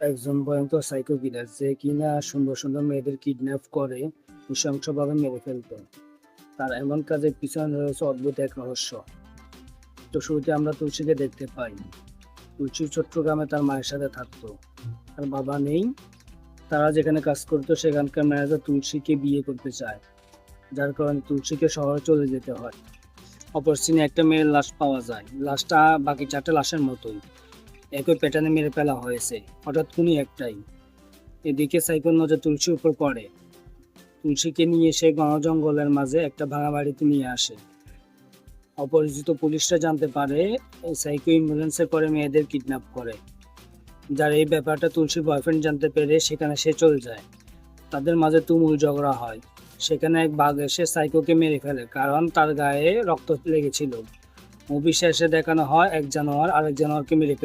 একজন ভয়ঙ্কর সাইকো কিলার যে কিনা সুন্দর সুন্দর মেয়েদের কিডন্যাপ করে নৃশংসভাবে মেরে ফেলতো। তার এমন কাজের পিছনে রয়েছে অদ্ভুত এক রহস্য। তো শুরুতে আমরা তুলসীকে দেখতে পাই। তুলসী চট্টগ্রামে তার মায়ের সাথে থাকতো। তার বাবা নেই। তারা যেখানে কাজ করতো সেখানকার ম্যানেজার তুলসীকে বিয়ে করতে চায়, যার কারণে তুলসীকে শহরে চলে যেতে হয়। অপর সিনে একটা মেয়ের লাশ পাওয়া যায়। লাশটা বাকি 4টা লাশের মতোই, একই প্যাটার্নে মেরে ফেলা হয়েছে। হঠাৎ খুনি একটাই। এদিকে সাইকোর নজর তুলসীর উপর পড়ে। তুলসীকে নিয়ে সে ঘন জঙ্গলের মাঝে একটা ভাঙা বাড়িতে নিয়ে আসে। অপরিচিত পুলিশরা জানতে পারে এই সাইকো অ্যাম্বুলেন্সে করে মেয়েদের কিডন্যাপ করে। যার এই ব্যাপারটা তুলসীর বয়ফ্রেন্ড জানতে পেরে সেখানে সে চলে যায়। তাদের মাঝে তুমুল ঝগড়া হয়। সেখানে এক বাঘ এসে সাইকোকে মেরে ফেলে, কারণ তার গায়ে রক্ত লেগেছিল। মুভি শেষে দেখানো হয় এক জানোয়ার আরেক জানোয়ারকে মেরে ফেলে।